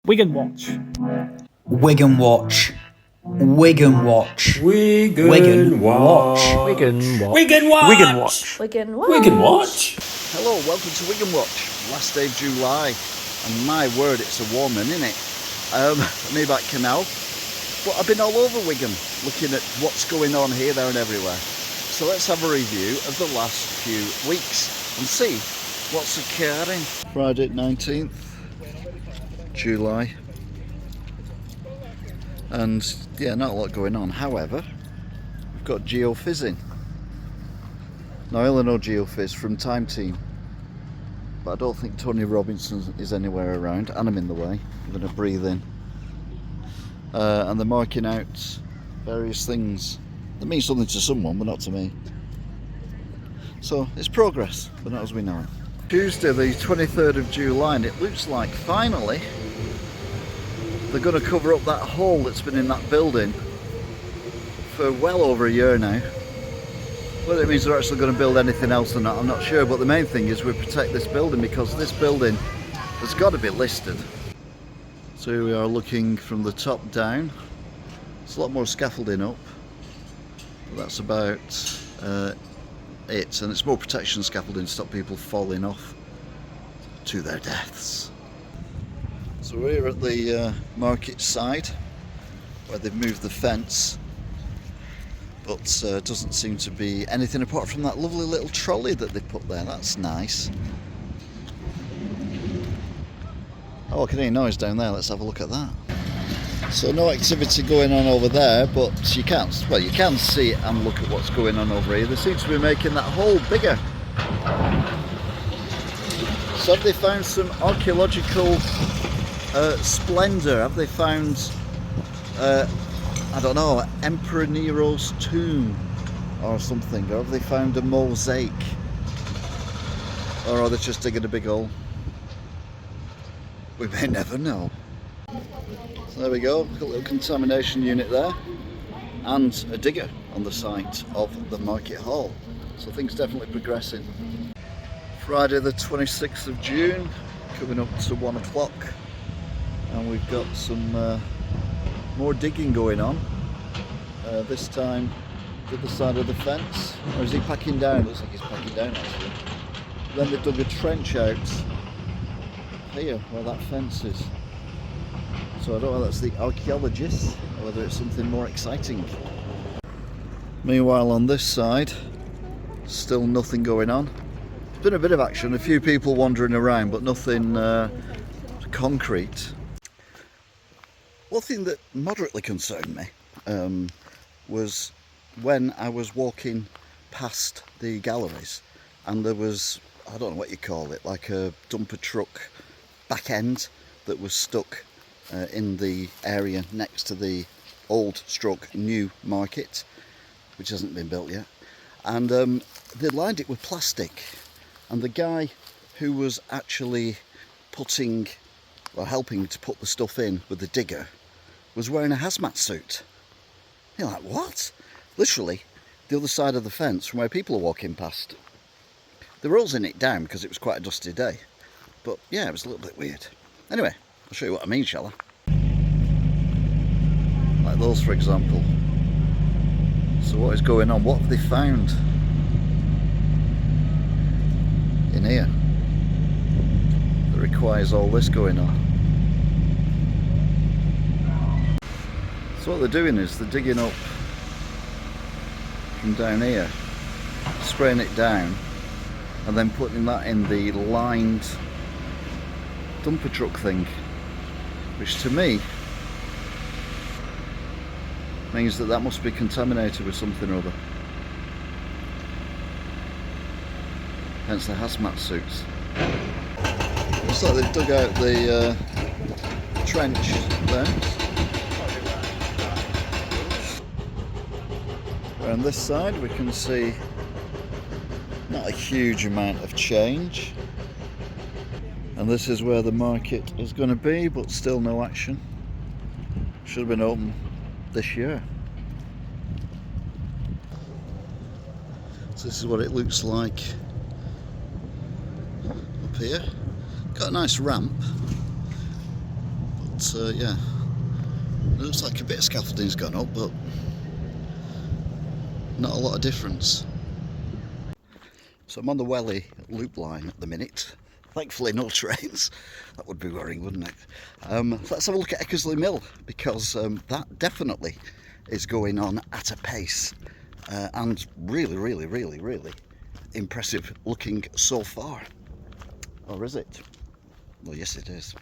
Wigan Watch. Wigan Watch. Wigan Watch. Wigan Watch. Wigan Watch. Wigan Watch. Wigan Watch. Wigan Watch. Wigan Watch. Hello, welcome to Wigan Watch. Last day of July, and my word, it's a warm one, isn't it? Maybe that canal, but I've been all over Wigan, looking at what's going on here, there, and everywhere. So let's have a review of the last few weeks and see what's occurring. Friday, 19th July, and yeah, not a lot going on. However, we've got geofizzing. Now, I only know geofizz from Time Team, but I don't think Tony Robinson is anywhere around, and I'm in the way. I'm going to breathe in. And they're marking out various things that mean something to someone, but not to me. So it's progress, but not as we know it. Tuesday, the 23rd of July, and it looks like finally they're going to cover up that hole that's been in that building for well over a year now. Whether it means they're actually going to build anything else or not, I'm not sure, but the main thing is we protect this building, because this building has got to be listed. So here we are looking from the top down. There's a lot more scaffolding up, but that's about it, and it's more protection scaffolding to stop people falling off to their deaths. So we're here at the market side, where they've moved the fence, but doesn't seem to be anything apart from that lovely little trolley that they put there. That's nice. Oh, I can hear noise down there. Let's have a look at that. So no activity going on over there, but you can see it and look at what's going on over here. They seem to be making that hole bigger. So have they found some archaeological splendour? Have they found I don't know, Emperor Nero's tomb or something? Or have they found a mosaic? Or are they just digging a big hole? We may never know. So there we go, got a little contamination unit there, and a digger on the site of the market hall. So things definitely progressing. Friday the 26th of June, coming up to 1 o'clock, and we've got some more digging going on. This time to the side of the fence. Or is he packing down? Looks like he's packing down actually. Then they've dug a trench out here where that fence is. So I don't know if that's the archaeologists or whether it's something more exciting. Meanwhile, on this side, still nothing going on. There's been a bit of action, a few people wandering around, but nothing concrete. One thing that moderately concerned me was when I was walking past the galleries, and there was, I don't know what you call it, like a dumper truck back end that was stuck in the area next to the old new market, which hasn't been built yet, and they lined it with plastic, and the guy who was actually helping to put the stuff in with the digger was wearing a hazmat suit. You're like, what? Literally the other side of the fence from where people are walking past. They were rolling it down because it was quite a dusty day, but yeah, it was a little bit weird. Anyway, I'll show you what I mean, shall I? Like those, for example. So what is going on? What have they found in here that requires all this going on? So what they're doing is they're digging up from down here, spraying it down, and then putting that in the lined dumper truck thing, which to me means that must be contaminated with something or other. Hence the hazmat suits. Looks like they've dug out the trench there. On this side we can see not a huge amount of change, and this is where the market is going to be, but still no action. Should have been open this year. So this is what it looks like up here. Got a nice ramp, but yeah, it looks like a bit of scaffolding's gone up, but not a lot of difference. So I'm on the Welly loop line at the minute. Thankfully no trains. That would be worrying, wouldn't it? Let's have a look at Eckersley Mill, because that definitely is going on at a pace, and really impressive looking so far. Or is it? Well, yes it is.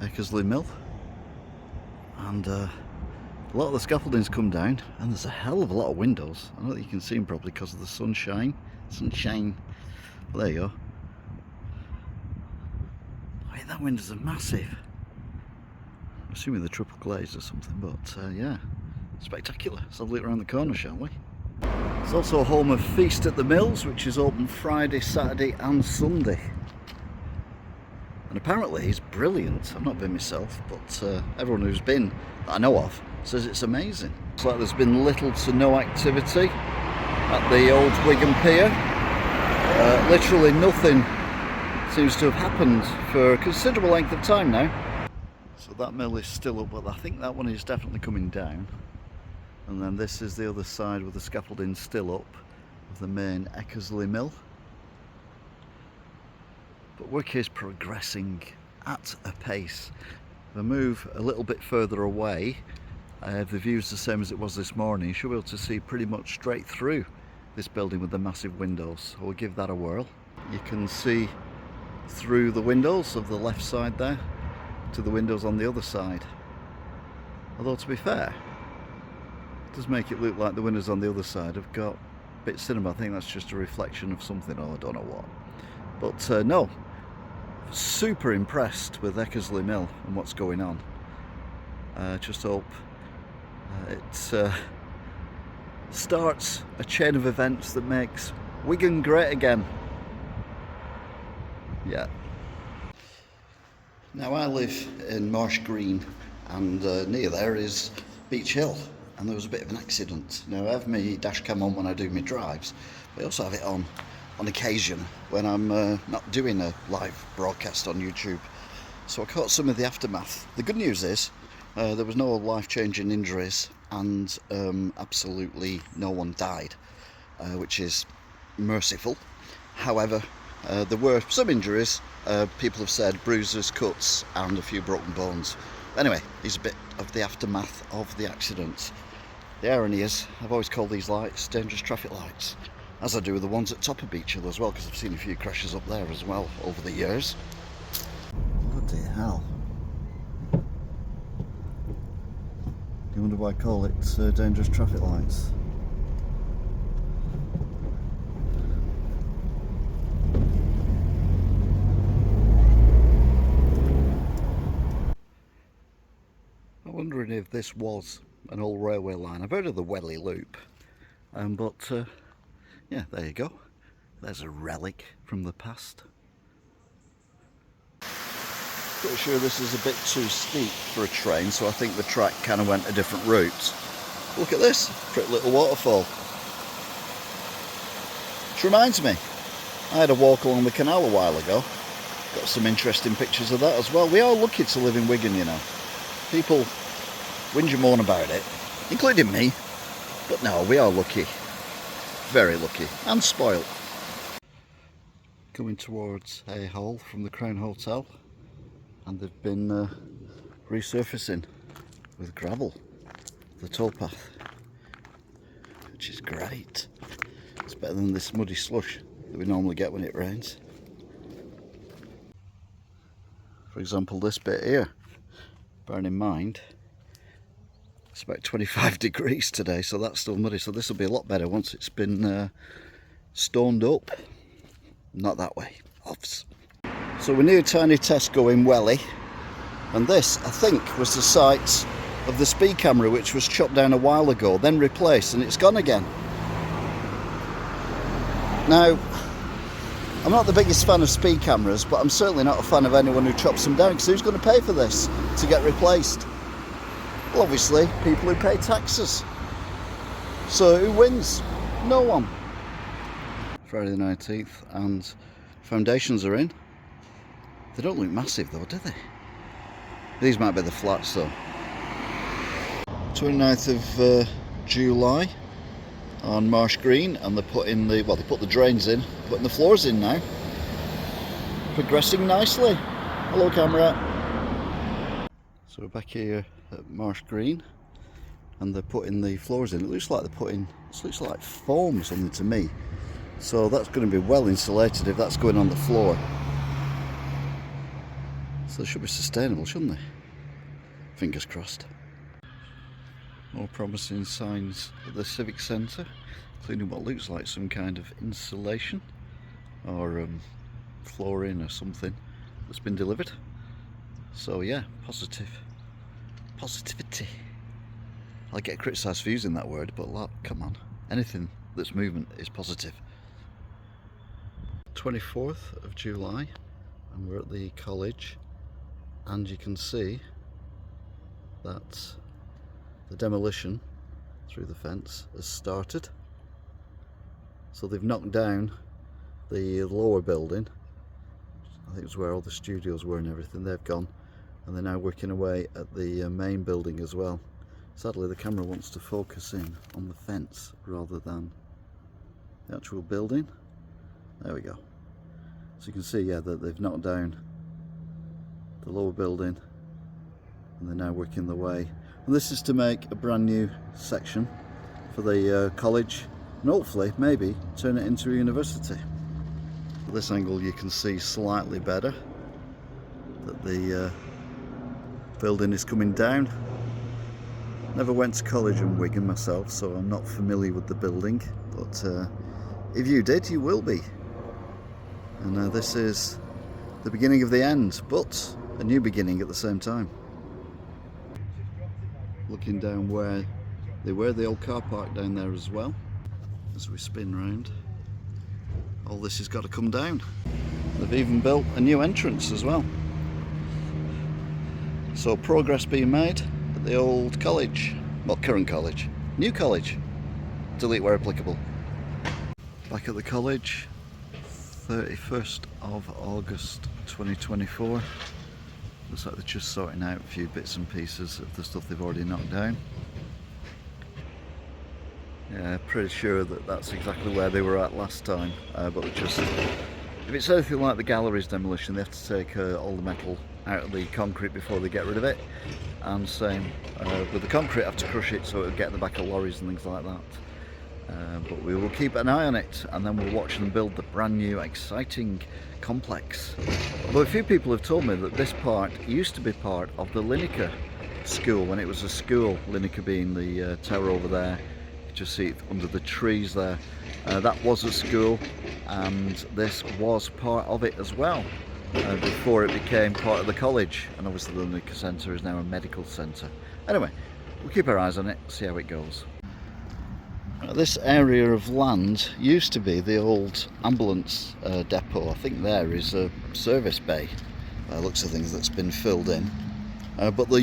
Eckersley Mill, and a lot of the scaffolding's come down, and there's a hell of a lot of windows. I don't think you can see them properly because of the sunshine. Well, there you go. I mean, that windows are massive. I'm assuming they're triple glazed or something, but yeah, spectacular. Let's have a look around the corner, shall we? It's also a home of Feast at the Mills, which is open Friday, Saturday and Sunday. And apparently it's brilliant. I've not been myself, but everyone who's been, that I know of, says it's amazing. It's like there's been little to no activity at the old Wigan Pier. Literally nothing seems to have happened for a considerable length of time now. So that mill is still up, but I think that one is definitely coming down. And then this is the other side with the scaffolding still up of the main Eckersley Mill. But work is progressing at a pace. If I move a little bit further away, if the view's the same as it was this morning, you should be able to see pretty much straight through this building with the massive windows. So we'll give that a whirl. You can see through the windows of the left side there to the windows on the other side. Although to be fair, it does make it look like the windows on the other side have got bits in them. I think that's just a reflection of something, or I don't know what. But no, super impressed with Eckersley Mill and what's going on. Just hope it starts a chain of events that makes Wigan great again. Yeah. Now I live in Marsh Green, and near there is Beach Hill, and there was a bit of an accident. Now I have my dash cam on when I do my drives, but I also have it on occasion when I'm not doing a live broadcast on YouTube. So I caught some of the aftermath. The good news is there was no life-changing injuries, and absolutely no one died, which is merciful. However, there were some injuries. People have said bruises, cuts and a few broken bones. Anyway, here's a bit of the aftermath of the accident. The irony is, I've always called these lights dangerous traffic lights, as I do with the ones at top of Beach Hill as well, because I've seen a few crashes up there as well over the years. Bloody hell. You wonder why I call it dangerous traffic lights? I'm wondering if this was an old railway line. I've heard of the Welly Loop, but yeah, there you go. There's a relic from the past. Pretty sure this is a bit too steep for a train, so I think the track kind of went a different route. Look at this, pretty little waterfall. Which reminds me, I had a walk along the canal a while ago. Got some interesting pictures of that as well. We are lucky to live in Wigan, you know. People whinge and moan about it, including me, but no, we are lucky. Very lucky, and spoilt. Coming towards a hole from the Crown Hotel, and they've been resurfacing with gravel the towpath, which is great. It's better than this muddy slush that we normally get when it rains. For example, this bit here, bearing in mind it's about 25 degrees today, so that's still muddy, so this will be a lot better once it's been stoned up. Not that way, offs. So we're near Tiny Tesco in Welly, and this, I think, was the site of the speed camera, which was chopped down a while ago, then replaced, and it's gone again. Now, I'm not the biggest fan of speed cameras, but I'm certainly not a fan of anyone who chops them down, because who's going to pay for this to get replaced? Well, obviously, people who pay taxes. So who wins? No one. Friday the 19th, and foundations are in. They don't look massive though, do they? These might be the flats though. 29th of July on Marsh Green, and they put the drains in, putting the floors in now. Progressing nicely. Hello camera. So we're back here at Marsh Green, and they're putting the floors in. It looks like it looks like foam or something to me. So that's going to be well insulated if that's going on the floor. So they should be sustainable, shouldn't they? Fingers crossed. More promising signs at the Civic Centre, including what looks like some kind of insulation or flooring or something that's been delivered. So yeah, positivity. I get criticised for using that word, but look, come on, anything that's movement is positive. 24th of July, and we're at the college, and you can see that the demolition through the fence has started. So they've knocked down the lower building. I think it's where all the studios were and everything. They've gone, and they're now working away at the main building as well. Sadly, the camera wants to focus in on the fence rather than the actual building. There we go. So you can see, yeah, that they've knocked down the lower building, and they're now working their way. And this is to make a brand new section for the college, and hopefully, maybe, turn it into a university. At this angle you can see slightly better that the building is coming down. Never went to college in Wigan myself, so I'm not familiar with the building, but if you did, you will be. And this is the beginning of the end, but a new beginning at the same time. Looking down where they were, the old car park down there as well, as we spin round. All this has got to come down. They've even built a new entrance as well. So progress being made at the old college, well, current college, new college, delete where applicable. Back at the college, 31st of August 2024. Looks like they're just sorting out a few bits and pieces of the stuff they've already knocked down. Yeah, pretty sure that that's exactly where they were at last time, but they're just, if it's anything like the gallery's demolition, they have to take all the metal out of the concrete before they get rid of it, and same with the concrete, have to crush it so it'll get in the back of lorries and things like that. But we will keep an eye on it, and then we'll watch them build the brand new exciting complex. Although a few people have told me that this part used to be part of the Lineker school when it was a school, Lineker being the tower over there. You can just see it under the trees there. That was a school, and this was part of it as well before it became part of the college, and obviously the Lineker Centre is now a medical centre. Anyway, we'll keep our eyes on it, see how it goes. This area of land used to be the old ambulance depot. I think there is a service bay, looks of things, that's been filled in. But the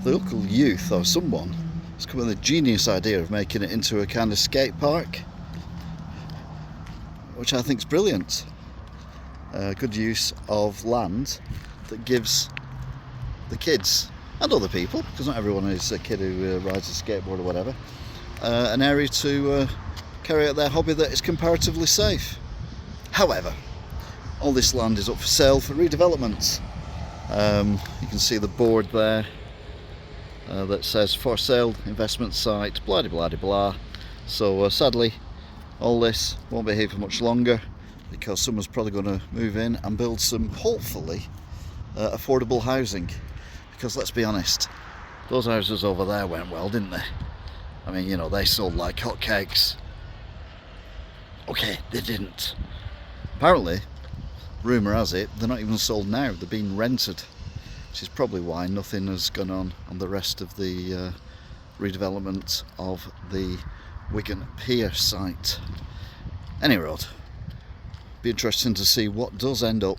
local youth or someone has come with a genius idea of making it into a kind of skate park, which I think is brilliant. Good use of land that gives the kids and other people, because not everyone is a kid who rides a skateboard or whatever, an area to carry out their hobby that is comparatively safe. However, all this land is up for sale for redevelopment. You can see the board there that says for sale, investment site, blah de blah de blah. So sadly, all this won't be here for much longer, because someone's probably going to move in and build some, hopefully, affordable housing. Because let's be honest, those houses over there went well, didn't they? I mean, you know, they sold like hotcakes. Okay, they didn't. Apparently, rumour has it, they're not even sold now, they're being rented. Which is probably why nothing has gone on the rest of the redevelopment of the Wigan Pier site. Anyway, be interesting to see what does end up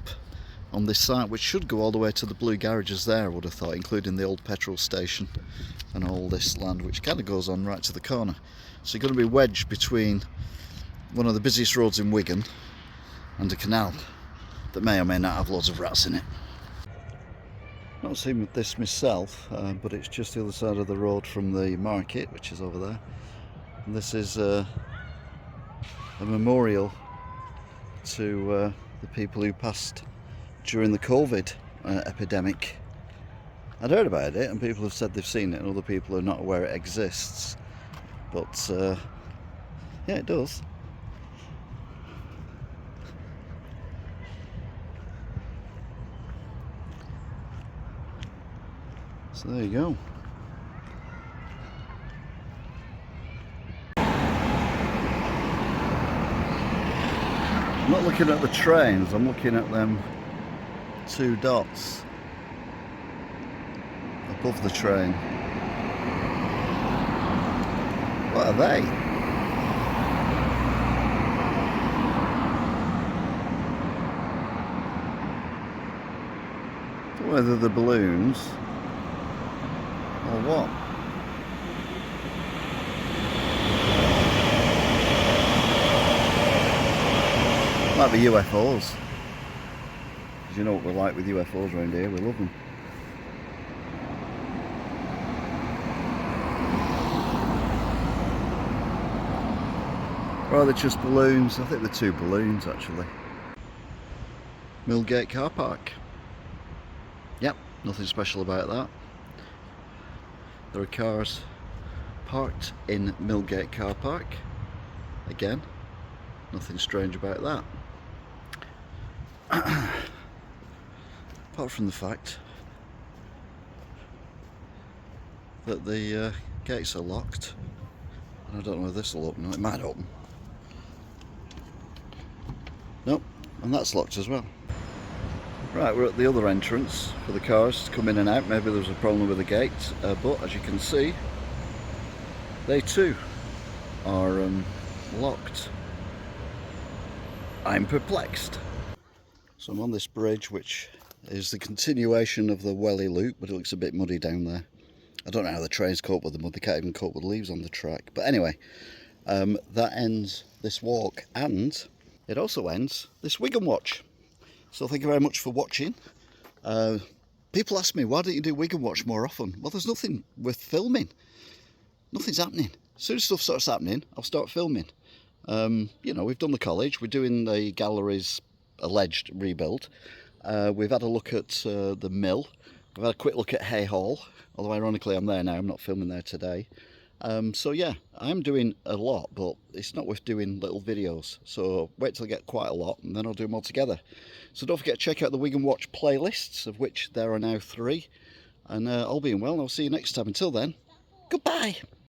on this site, which should go all the way to the blue garages there, I would have thought, including the old petrol station and all this land, which kind of goes on right to the corner. So you're going to be wedged between one of the busiest roads in Wigan and a canal that may or may not have loads of rats in it. Not seen this myself, but it's just the other side of the road from the market, which is over there. And this is a memorial to the people who passed during the COVID epidemic. I'd heard about it, and people have said they've seen it, and other people are not aware it exists. But yeah, it does. So there you go. I'm not looking at the trains, I'm looking at them two dots above the train. What are they? I don't know whether they're balloons or what. Might be UFOs. Because you know what we're like with UFOs around here, we love them. Or are they just balloons? I think they're two balloons actually. Millgate car park. Yep, nothing special about that. There are cars parked in Millgate car park. Again, nothing strange about that. Apart from the fact that the gates are locked. And I don't know if this will open. No, it might open. Nope, and that's locked as well. Right, we're at the other entrance for the cars to come in and out. Maybe there was a problem with the gate, but as you can see, they too are locked. I'm perplexed. So I'm on this bridge, which is the continuation of the Welly Loop, but it looks a bit muddy down there. I don't know how the trains cope with the mud. They can't even cope with leaves on the track. But anyway, that ends this walk, and it also ends this Wigan Watch. So thank you very much for watching. People ask me, why don't you do Wigan Watch more often? Well, there's nothing worth filming. Nothing's happening. As soon as stuff starts happening, I'll start filming. You know, we've done the college. We're doing the gallery's alleged rebuild. We've had a look at the mill. We've had a quick look at Hay Hall. Although ironically I'm there now, I'm not filming there today. So yeah, I'm doing a lot, but it's not worth doing little videos. So wait till I get quite a lot and then I'll do them all together. So don't forget to check out the Wigan Watch playlists, of which there are now 3. And all being well, I'll see you next time. Until then, goodbye.